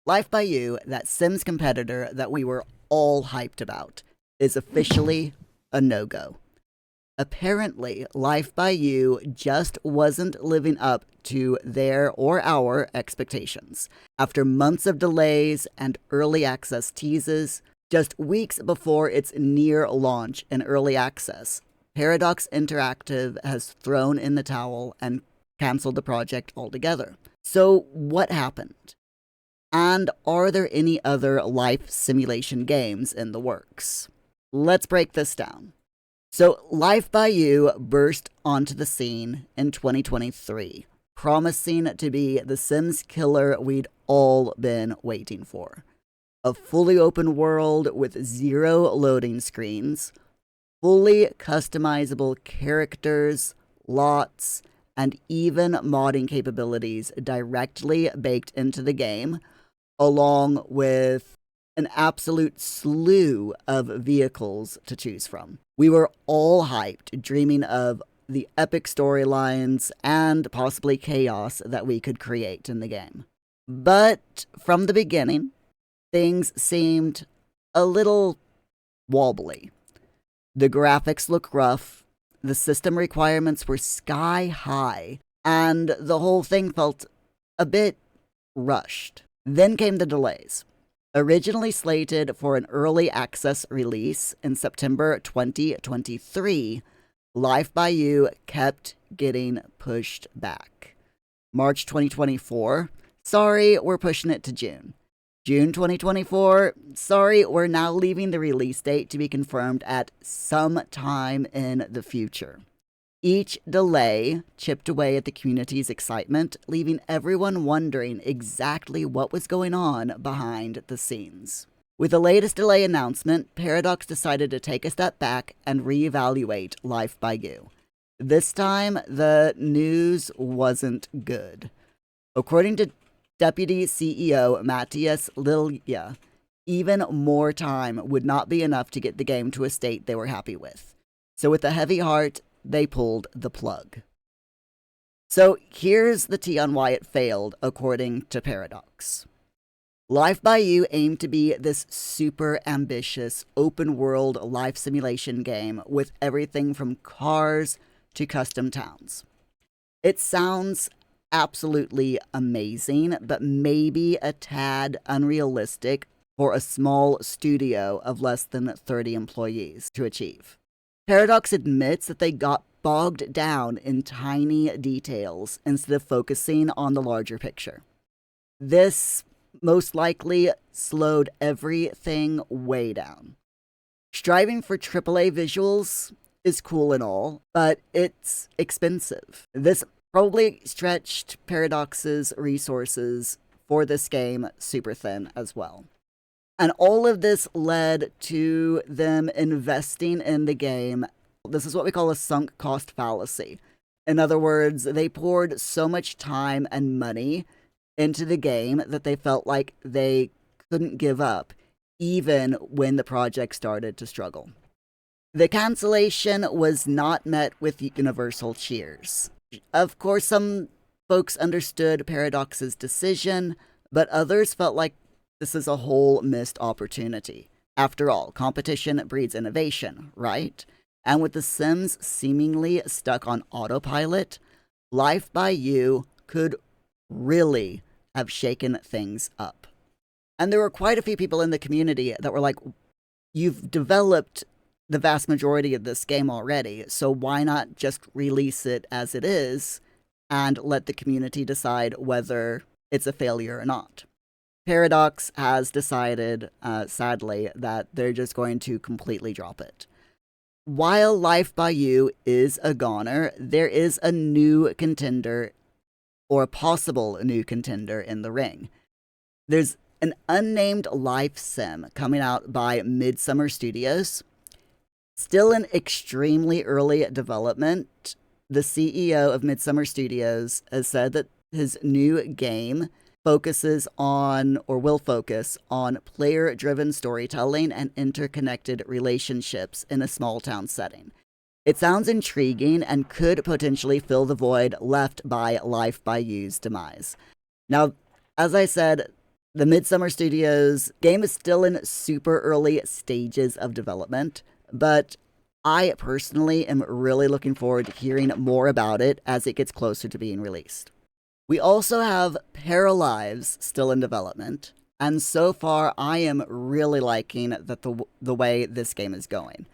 Life by You, that Sims competitor that we were all hyped about, is officially a no-go. Apparently, Life by You just wasn't living up to their or our expectations. After months of delays and early access teases, just weeks before its near launch in early access, Paradox Interactive has thrown in the towel and canceled the project altogether. So, what happened? And are there any other life simulation games in the works? Let's break this down. So, Life by You burst onto the scene in 2023, promising to be the Sims killer we'd all been waiting for. A fully open world with 0 loading screens, fully customizable characters, lots, and even modding capabilities directly baked into the game, along with an absolute slew of vehicles to choose from. We were all hyped, dreaming of the epic storylines and possibly chaos that we could create in the game. But from the beginning, things seemed a little wobbly. The graphics look rough, the system requirements were sky high, and the whole thing felt a bit rushed. Then came the delays. Originally slated for an early access release in September 2023, Life by You kept getting pushed back. March 2024, sorry, we're pushing it to June. June 2024, sorry, we're now leaving the release date to be confirmed at some time in the future. Each delay chipped away at the community's excitement, leaving everyone wondering exactly what was going on behind the scenes. With the latest delay announcement, Paradox decided to take a step back and reevaluate Life by You. This time, the news wasn't good. According to Deputy CEO Matthias Lilja, even more time would not be enough to get the game to a state they were happy with. So with a heavy heart, they pulled the plug. So here's the tea on why it failed, according to Paradox. Life by You aimed to be this super ambitious, open-world life simulation game with everything from cars to custom towns. It sounds absolutely amazing, but maybe a tad unrealistic for a small studio of less than 30 employees to achieve. Paradox admits that they got bogged down in tiny details instead of focusing on the larger picture. This most likely slowed everything way down. Striving for AAA visuals is cool and all, but it's expensive. This probably stretched Paradox's resources for this game super thin as well. And all of this led to them investing in the game. This is what we call a sunk cost fallacy. In other words, they poured so much time and money into the game that they felt like they couldn't give up, even when the project started to struggle. The cancellation was not met with universal cheers. Of course, some folks understood Paradox's decision, but others felt like this is a whole missed opportunity. After all, competition breeds innovation, right? And with The Sims seemingly stuck on autopilot, Life by You could really have shaken things up. And there were quite a few people in the community that were like, you've developed the vast majority of this game already, so why not just release it as it is and let the community decide whether it's a failure or not? Paradox has decided, sadly, that they're just going to completely drop it. While Life by You is a goner, there is a new contender, or a possible new contender, in the ring. There's an unnamed life sim coming out by Midsummer Studios. Still in extremely early development, the CEO of Midsummer Studios has said that his new game focuses on, or will focus on, player-driven storytelling and interconnected relationships in a small-town setting. It sounds intriguing and could potentially fill the void left by Life by You's demise. Now, as I said, The Midsummer Studios game is still in super early stages of development, but I personally am really looking forward to hearing more about it as it gets closer to being released. We also have Paralives still in development, and so far I am really liking the way this game is going.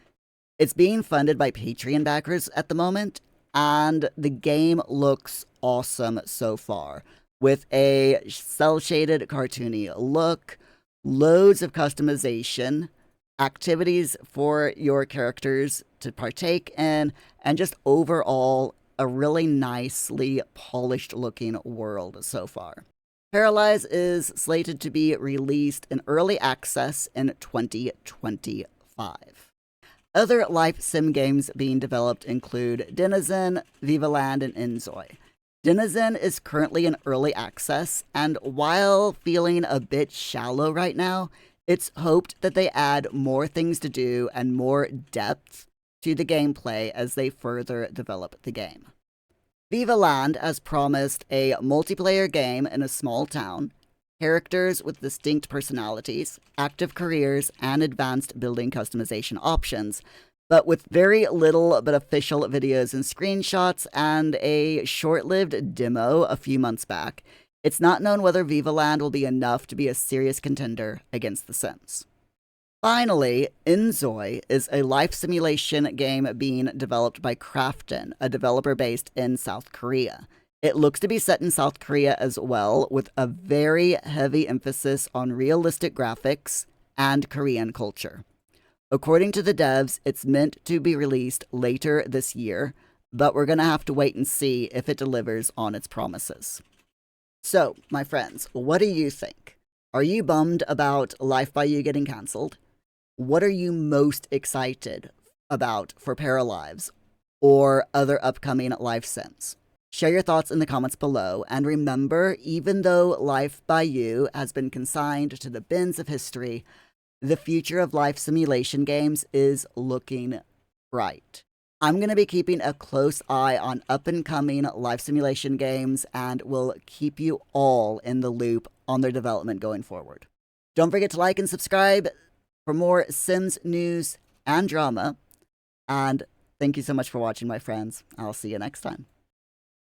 It's being funded by Patreon backers at the moment, and the game looks awesome so far, with a cel-shaded cartoony look, loads of customization, activities for your characters to partake in, and just overall a really nicely polished looking world so far. Paralyze is slated to be released in early access in 2025. Other life sim games being developed include Denizen, Viva Land, and Inzoi. Denizen is currently in early access, and while feeling a bit shallow right now, it's hoped that they add more things to do and more depth to the gameplay as they further develop the game. Viva Land has promised a multiplayer game in a small town, characters with distinct personalities, active careers, and advanced building customization options, but with very little but official videos and screenshots and a short-lived demo a few months back, it's not known whether Viva Land will be enough to be a serious contender against The Sims. Finally, Inzoi is a life simulation game being developed by Krafton, a developer based in South Korea. It looks to be set in South Korea as well, with a very heavy emphasis on realistic graphics and Korean culture. According to the devs, it's meant to be released later this year, but we're going to have to wait and see if it delivers on its promises. So, my friends, what do you think? Are you bummed about Life by You getting cancelled? What are you most excited about for Paralives or other upcoming life sims? Share your thoughts in the comments below, and remember, even though Life by You has been consigned to the bins of history, the future of life simulation games is looking bright. I'm going to be keeping a close eye on up-and-coming life simulation games and will keep you all in the loop on their development going forward. Don't forget to like and subscribe for more Sims news and drama, and thank you so much for watching, my friends. I'll see you next time.